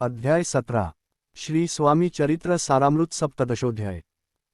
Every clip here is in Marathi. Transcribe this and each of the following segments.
अध्याय 17 श्री स्वामी चरित्र सारामृत सप्तदशोध्याय।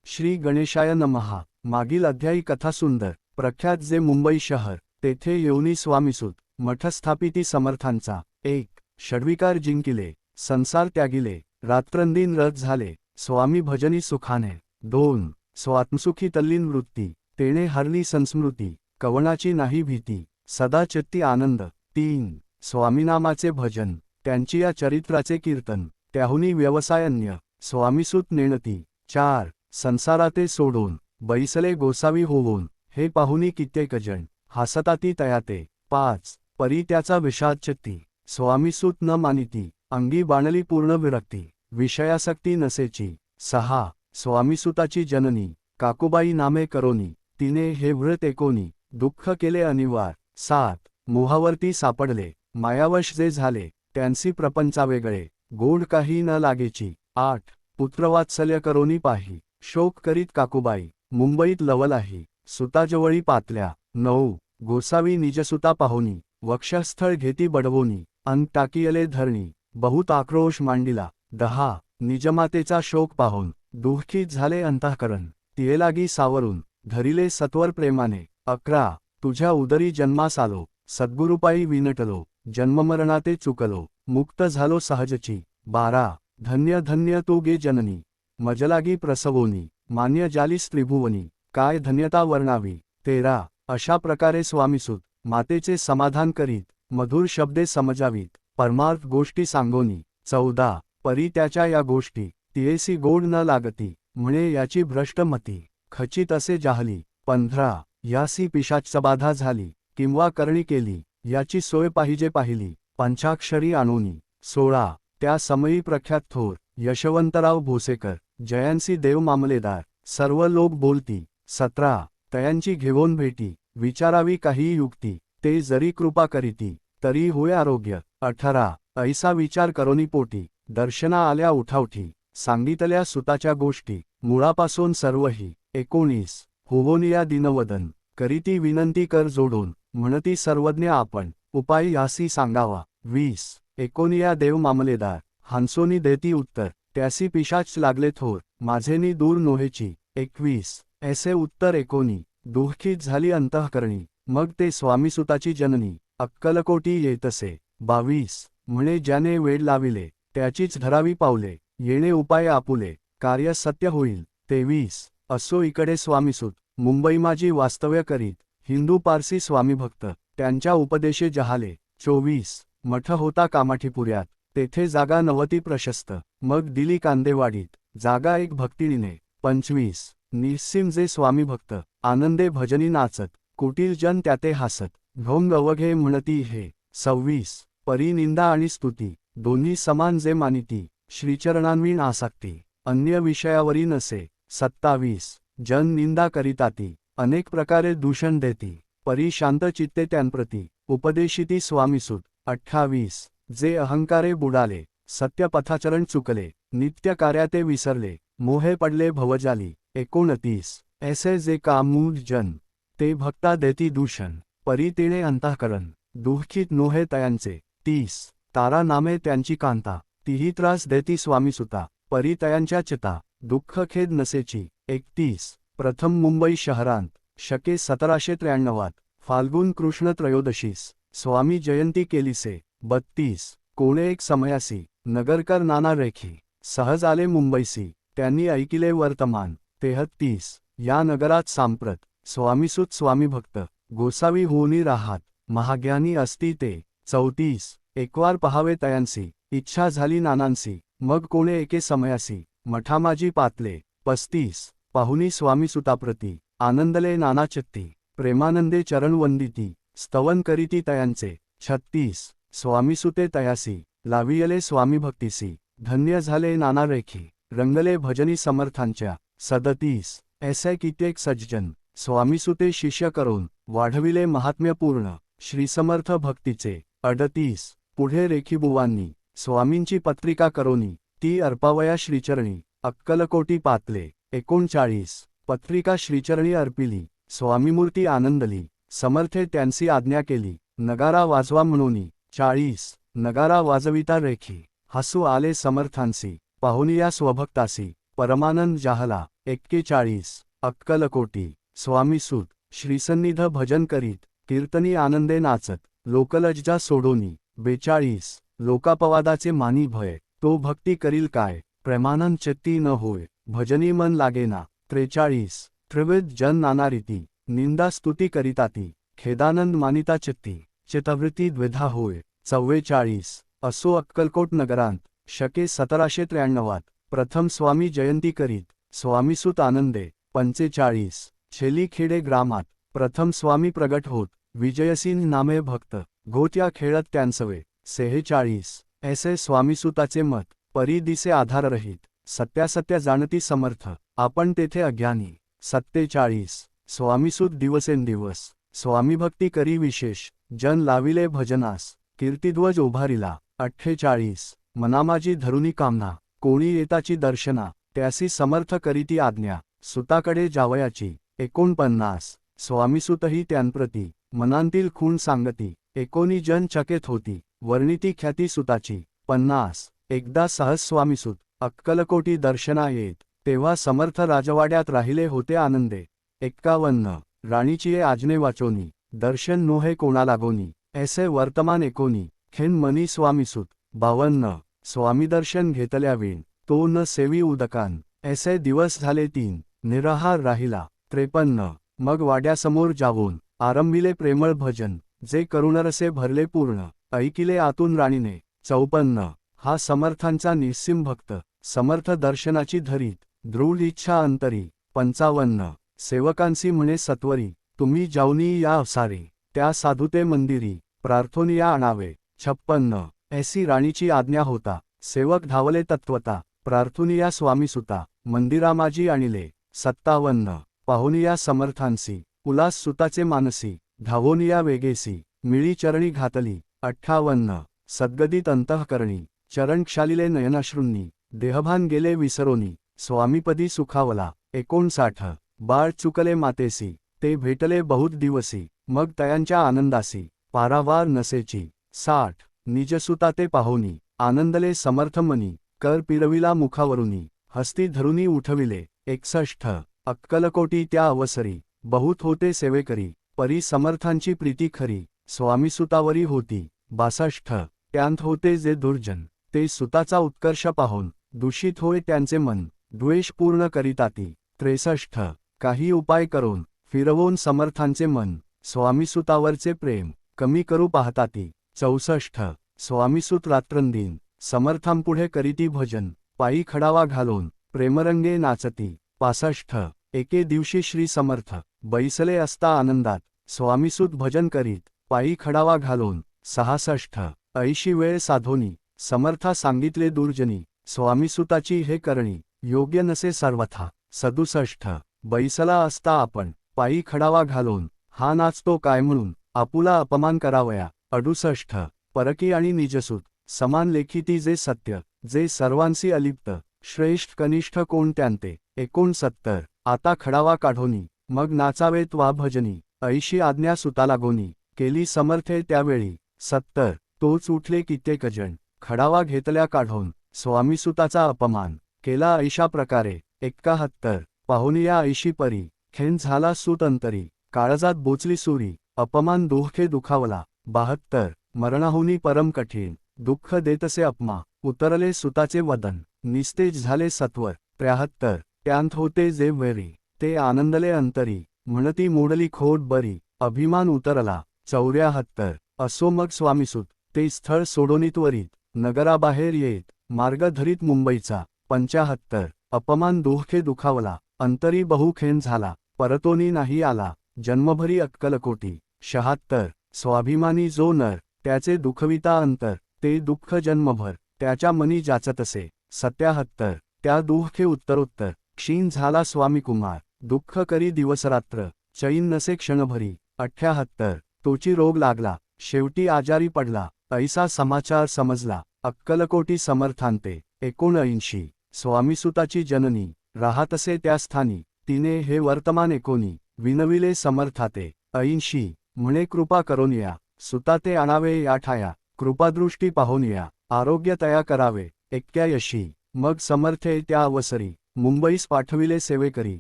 श्री गणेशाय नमः। मागील अध्यायी कथा सुंदर प्रख्यात जे मुंबई शहर तेथे येऊनी स्वामीसूत मठ स्थापिती समर्थांचा। 1 षड्विकार जिंकिले, संसार त्यागिले, रात्रंदिन रथ झाले, स्वामी भजनी सुखाने। 2 स्वात्मसुखी तल्लीन वृत्ती, तेणे हरली संस्मृती, कवनाची नाही भीती, सदा चित्ती आनंद। 3 स्वामीनामाचे भजन, त्यांची या चरित्राचे कीर्तन, त्याहुनी व्यवसायन्य, स्वामीसूत नेणती। 4 संसाराते सोडून, बैसले गोसावी होऊन, हे पाहुनी कित्येकजण, हासताती तयाते। 5 परी त्याचा विषाद चित्ती, स्वामीसूत न मानिती, अंगी बाणली पूर्ण विरक्ती, विषयासक्ती नसेची। 6 स्वामीसूताची जननी, काकुबाई नामे करोनी, तिने हे व्रत एकोनी, दुःख केले अनिवार। 7 मोहावरती सापडले, मायावश जे झाले, त्यांसी प्रपंचा वेगळे, गोड काही न लागेची। 8 पुत्रवात्सल्य करोनी पाही, शोक करीत काकुबाई, मुंबईत लवलाही, सुताजवळी पातल्या। 9 गोसावी निजसुता पाहुनी, वक्षस्थळ घेती बडवोनी, अंग टाकियले धरणी, बहुत आक्रोश मांडिला। 10 निजमातेचा शोक पाहून, दुःखित झाले अंतःकरण, तिये लागी सावरून, धरिले सत्वर प्रेमाने। 11 तुझ्या उदरी जन्मास आलो, सद्गुरुपायी विनटलो, जन्ममरणाते चुकलो, मुक्त झालो सहजची। 12 धन्य धन्य तू गे जननी, मजलागी प्रसवोनी, मान्य जालीस त्रिभुवनी, काय धन्यता वर्णावी। 13 अशा प्रकारे स्वामीसूत मातेचे समाधान करीत, मधुर शब्दे समजावीत, परमार्थ गोष्टी सांगोनी। 14 परी त्याच्या या गोष्टी, तियेसी गोड न लागती, म्हणे याची भ्रष्ट मती, खचित असे जाहली। 15 यासी पिशाचबाधा झाली, किंवा करणी केली, याची सोय पाहिली, पंचाक्षरी आणोनी। 16 त्या समयी प्रख्यात थोर, यशवंतराव भोसेकर, जयांसी देव मामलेदार, सर्व लोक बोलती। 17 तयांची घेऊन भेटी, विचारावी काही युक्ती, ते जरी कृपा करीती, तरी होय आरोग्य। 18 ऐसा विचार करोनी पोटी, दर्शना आल्या उठावठी, सांगितल्या सुताच्या गोष्टी, मुळापासून सर्वही। 19 होवोनिया दिनवदन, करीती विनंती कर जोडून, म्हणती सर्वज्ञ आपण, उपाय यासी सांगावा। 20 एकोनिया देव मामलेदार, हांसोनी देती उत्तर, त्यासी पिशाच लागले थोर, माझेनी दूर नोहेची। 21 ऐसे उत्तर एकोनी, दुःखित झाली अंतःकरणी, मग ते स्वामीसूताची जननी, अक्कलकोटी येतसे। 22 म्हणे ज्याने वेड लाविले, त्याचीच धरावी पावले, येणे उपाय आपुले, कार्य सत्य होईल। 23 असो इकडे स्वामीसूत, मुंबई माझी वास्तव्य करीत, हिंदू पारसी स्वामीभक्त, त्यांच्या उपदेशे जहाले। 24 मठ होता कामाठीपुऱ्यात, तेथे जागा नवती प्रशस्त, मग दिली कांदेवाडीत, जागा एक भक्तिणीने। 25 निस्सीम जे स्वामीभक्त, आनंदे भजनी नाचत, कुटील जन त्याते हासत, ढोंग अवघे म्हणती हे। 26 परी निंदा आणि स्तुती, दोन्ही समान जे मानिती, श्रीचरणांविण आसक्ती, अन्य विषयावरी नसे। 27 जन निंदा करीताती, अनेक प्रकारे दूषण देती, परी शांत चित्ते त्यांप्रती, उपदेशिती स्वामीसूत। 28 जे अहंकारे बुडाले, सत्य पथाचरण चुकले, नित्य कार्याते विसरले, मोहे पडले भवजाली। 29 ऐसे जे कामूढ जन, ते भक्ता देती दूषण, परी तिणे अंतःकरण, दुःखित नोहे तयांचे। 30 तारा नामे त्यांची कांता, तीही त्रास देती स्वामीसुता, परी तयांच्या चिता, दुःख खेद नसेची। 31 प्रथम मुंबई शहरांत, शके 1793 फाल्गुन कृष्ण त्रयोदशीस, स्वामी जयंती केलीसे। 32 कोणे एक समयासी, नगरकर नाना रेखी, सहज आले मुंबईसी, त्यांनी ऐकिले वर्तमान। 33 या नगरात सांप्रत, स्वामीसूत स्वामीभक्त, गोसावी होऊनी राहात, महाज्ञानी असती ते। 34 एकवार पहावे तयांसी, इच्छा झाली नानांसी, मग कोणे एके समयासी, मठामाजी पातले। 35 पाहुनी स्वामीसुताप्रती, आनंदले नाना चित्ती, प्रेमानंदे चरण वंदिती, स्तवन करीती तयांचे। 36 स्वामीसुते तयासी, लावियले स्वामीभक्तीसी, धन्य झाले नाना रेखी, रंगले भजनी समर्थांच्या। 37 ऐसे कित्येक सज्जन, स्वामीसुते शिष्य करून, वाढविले महात्म्यपूर्ण, श्रीसमर्थ भक्तीचे। 38 पुढे रेखीबुवांनी, स्वामींची पत्रिका करोनी, ती अर्पावया श्रीचरणी, अक्कलकोटी पातले। 39 पत्रिका श्रीचरणी अर्पिली, स्वामीमूर्ती आनंदली, समर्थे त्यांसी आज्ञा केली, नगारा वाजवा म्हणोनी। 40 नगारा वाजविता रेखी, हसू आले समर्थांसी पाहुनिया स्वभक्तासी परमानंद जाहला 41 अक्कलकोटी स्वामीसूत श्रीसन्निध भजन करीत कीर्तनी आनंदे नाचत लोकलज्जा सोडोनी 42 लोकापवादाचे मानी भय तो भक्ती करील काय प्रेमानंद चित्ती न होय भजनी मन लागेना 43 त्रिविध जन नाना रीती निंदा स्तुती करिताती खेदानंद मानिता चित्ती चितवृत्ती द्विधा होय 44 असो अक्कलकोट नगरांत शके 1793 प्रथम स्वामी जयंती करीत स्वामीसूत आनंदे 45 छेली खेडे ग्रामात प्रथम स्वामी प्रगट होत विजयसिंह नामे भक्त गोत्या खेळत त्यांसवे 46 ऐसे स्वामीसूताचे मत परी दिसे आधाररहित सत्यासत्य जाणती समर्थ आपण तेथे अज्ञानी 47 स्वामीसूत दिवसेंदिवस स्वामीभक्ती करी विशेष जन लाविले भजनास कीर्तिध्वज उभारिला 48 मनामाजी धरुनी कामना कोणी येताची दर्शना त्यासी समर्थ करीती आज्ञा सुताकडे जावयाची 49 स्वामीसूतही त्यांप्रती मनांतील खूण सांगती एकोणी जन चकित होती वर्णिती ख्याती सुताची 50 एकदा सहज स्वामीसूत अक्कलकोटी दर्शना येत तेव्हा समर्थ राजवाड्यात राहिले होते आनंदे 51 राणीची आजने वाचोनी दर्शन नोहे कोणा लागोनी ऐसे वर्तमान एकोणी खेन मनी स्वामीसूत 52 स्वामी दर्शन घेतल्या वेळ तो न सेवी उदकान ऐसे दिवस झाले 3 निराहार राहिला 53 मग वाड्यासमोर जावून आरंभिले प्रेमळ भजन जे करुणरसे भरले पूर्ण ऐकिले आतून राणीने 54 हा समर्थांचा निस्सीम भक्त समर्थ दर्शनाची धरीत दृढ इच्छा अंतरी 55 सेवकांसी म्हणे सत्वरी तुम्ही जाऊनी या अवसारे त्या साधुते मंदिरी प्रार्थोनिया आणावे 56 ऐसी राणीची आज्ञा होता सेवक धावले तत्वता प्रार्थुनिया स्वामीसुता मंदिरा माझी आणिले 57 पाहुनिया समर्थांसी उल्हास सुताचे मानसी धावोनिया वेगेसी मिळी चरणी घातली 58 सद्गदित अंतःकरणी चरण क्षालिले नयनाश्रूंनी देहभान गेले विसरोनी स्वामीपदी सुखावला 59 बाळ चुकले मातेसी ते भेटले बहुत दिवसी मग तयांच्या आनंदासी पारावार नसेची 60 निजसुता ते पाहोनी आनंदले समर्थमनी कर पिरविला मुखावरुनी हस्ती धरुनी उठविले 61 अक्कलकोटी त्या अवसरी बहुत होते सेवेकरी परी समर्थांची प्रीती खरी स्वामीसुतावरी होती 62 त्यांत होते जे दुर्जन ते सुताचा उत्कर्ष पाहून दूषित होय त्यांचे मन द्वेष पूर्ण करीताती 63 काही उपाय करून फिरवून समर्थांचे मन स्वामीसुतावरचे प्रेम कमी करू पाहताती 64 स्वामीसूत रात्रंदिन समर्थांपुढे करीती भजन पायी खडावा घालून प्रेमरंगे नाचती 65 एके दिवशी श्री समर्थ बैसले असता आनंदात स्वामीसूत भजन करीत पायी खडावा घालून 66 ऐशी वेळ साधोनी समर्था सांगितले दुर्जनी स्वामीसूताची हे करणी योग्य नसे सर्वथा 67 बैसला असता आपण पायी खडावा घालून हा नाचतो काय म्हणून आपुला अपमान करावया 68 परकी आणि निजसूत समान लेखिती जे सत्य जे सर्वांसी अलिप्त श्रेष्ठ कनिष्ठ कोण त्यांते 69 आता खडावा काढोनी मग नाचावेत वा भजनी ऐशी आज्ञा सुताला गोनी केली समर्थे त्यावेळी 70 तोच उठले कित्येकजण खडावा घेतल्या काढून स्वामीसुताचा अपमान केला ऐशा प्रकारे 71 पाहुनिया ऐशी परी खेन झाला सूत अंतरी काळजात बोचली सुरी अपमान दुःखे दुखावला 72 मरणाहुनी परम कठीण दुःख देतसे अपमा उतरले सुताचे वदन निस्तेज झाले सत्वर 73 त्यांत होते जे वैरी ते आनंदले अंतरी म्हणती मोडली खोट बरी अभिमान उतरला 74 असो मग स्वामीसूत ते स्थळ सोडोनी त्वरित नगराबाहेर येत मार्ग धरीत मुंबईचा 75 अपमान दुःखे दुखावला अंतरी बहुखेन झाला परतोनी नाही आला जन्मभरी अक्कलकोटी 76 स्वाभिमानी जो नर त्याचे दुखविता अंतर ते दुःख जन्मभर त्याच्या मनी जाचतसे 77 त्या दुःखे उत्तरोत्तर क्षीण झाला स्वामीकुमार दुःख करी दिवसरात्र चैन नसे क्षणभरी 78 तोची रोग लागला शेवटी आजारी पडला ऐसा समाचार समजला अक्कलकोटी समर्थांते 79 स्वामीसुताची जननी राहतसे त्या स्थानी तिने हे वर्तमान एकोणी विनविले समर्थाते 80 म्हणे कृपा करून या सुता ते आणावे या ठाया कृपादृष्टी पाहून या आरोग्य तया करावे एक्क्या यशी, मग समर्थे त्या अवसरी, मुंबईस पाठविले सेवेकरी,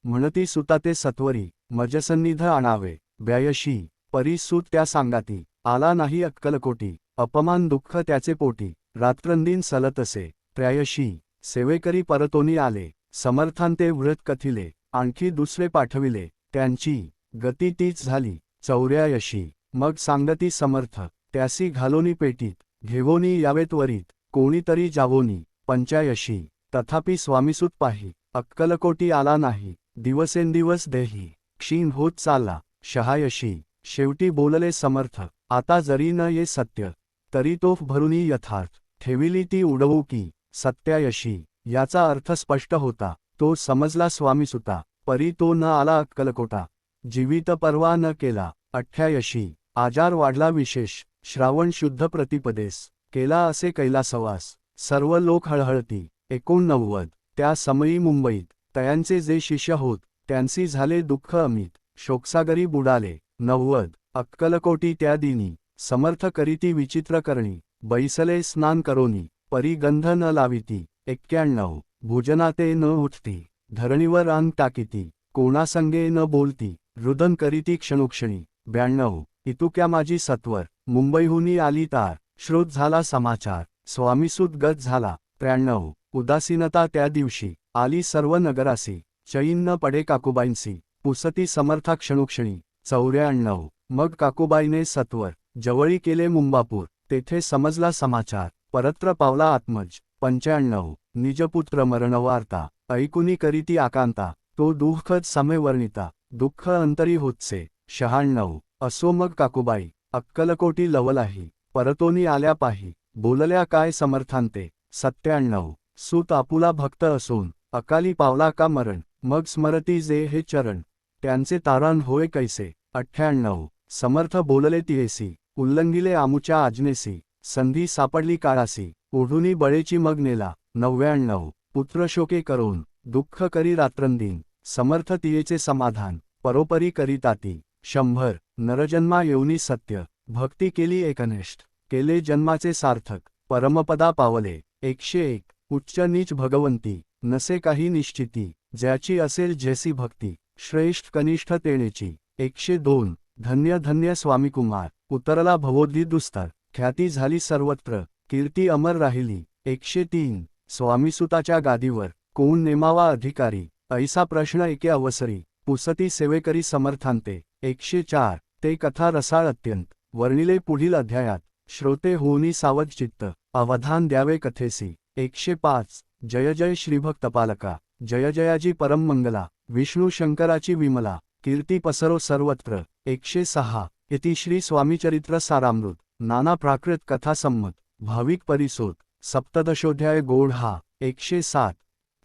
म्हणती सुता ते सत्वरी, मजसन्निध आणावे व्यायशी, परी सूत त्या सांगाती, आला नाही अक्कलकोटी, अपमान दुःख त्याचे पोटी, रात्रंदिन सलतसे, त्रयशी, सेवेकरी परतोनी आले, समर्थांते व्रत कथिले, आणखी दुसरे पाठविले, त्यांची गती तीच झाली, चौर्यायशी, मग सांगती समर्थ, त्यासी घालोनी पेटीत, घेवोनी यावे त्वरित, कोणीतरी जावोनी, पंचायशी, तथापि स्वामीसूत पाही, अक्कलकोटी आला नाही, दिवसेंदिवस देही, क्षीण होत चालला, शहायशी, शेवटी बोलले समर्थ, आता जरी न ये सत्य, तरी तोफ भरुनी यथार्थ, ठेविली ती उडवू की, सत्यायशी, याचा अर्थ स्पष्ट होता, तो समजला स्वामीसुता, परी तो न आला अक्कलकोटा, जीवित परवा न केला, अठ्ठ्यायशी, आजार वाढला विशेष, श्रावण शुद्ध प्रतिपदेस, केला असे कैलासवास, सर्व लोक हळहळती, 89, त्या समयी मुंबईत, तयांचे जे शिष्य होत, त्यांसी झाले दुःख अमित, शोकसागरी बुडाले, 90, अक्कलकोटी त्या दिनी, समर्थ करीती विचित्र करणी, बैसले स्नान करोनी, परी गंध न लाविती, 91, भोजनाते न उठती, धरणीवर अंग टाकीती, कोणासंगे न बोलती, रुदन करीती क्षणोक्षणी, 92, इतुक्या माझी सत्वर, मुंबईहुनी आली तार, श्रोत झाला समाचार, स्वामीसूत गत झाला, 93, उदासीनता त्या दिवशी, आली सर्व नगरासी, चैन न पडे काकुबाईंसी, पुसती समर्था क्षणोक्षणी, 94, मग काकुबाईने सत्वर, जवळी केले मुंबापूर, तेथे समजला समाचार, परत्र पावला आत्मज, 95, निजपुत्र मरणवार्ता, ऐकुनी करीती आकांता, तो दुःखद समे वर्णिता, दुःख अंतरी होतसे, 96, असो मग काकुबाई, अक्कलकोटी लवलाही, परतोनी आल्या पाही, बोलल्या काय समर्थांते, 97, सूत आपुला भक्त असून, अकाली पावला का मरण, मग स्मरती जे हे चरण, त्यांचे तारण होय कैसे, 98, समर्थ बोलले तियेसी, उल्लंघिले आमुच्या आज्ञेसी, संधी सापडली काळासी, ओढुनी बळेची मग नेला, 99, पुत्रशोके करून, दुःख करी रात्रंदिन, समर्थ तियेचे समाधान, परोपरी करीताती, 100, नरजन्मा येऊनी सत्य, भक्ती केली एकनिष्ठ, केले जन्माचे सार्थक, परमपदा पावले, 101, उच्च नीच भगवंती, नसे काही निश्चिती, ज्याची असेल जैसी भक्ती, श्रेष्ठ कनिष्ठ तेणेची, 102, धन्य धन्य स्वामी कुमार, उतरला भवोद्धी दुस्तर, ख्याती झाली सर्वत्र, कीर्ती अमर राहिली, 103, स्वामीसुताच्या गादीवर, कोण नेमावा अधिकारी, ऐसा प्रश्न एके अवसरी, पुसती सेवेकरी समर्थांते, 104, ते कथा रसाळ अत्यंत, वर्णिले पुढील अध्यायात, श्रोते होऊनी सावध चित्त, अवधान द्यावे कथेसी, 105, जय जय श्रीभक्तपालका, जय जयाजी परम मंगला, विष्णू शंकराची विमला, कीर्ती पसरो सर्वत्र, 106, इति श्री स्वामीचरित्र सारामृत, नाना प्राकृत कथा संमत, भाविक परिसोत, सप्तदशोध्याय गोढा, 107,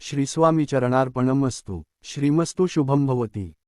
श्रीस्वामी चरणार्पणमस्तु, श्रीमस्तु शुभम भवती.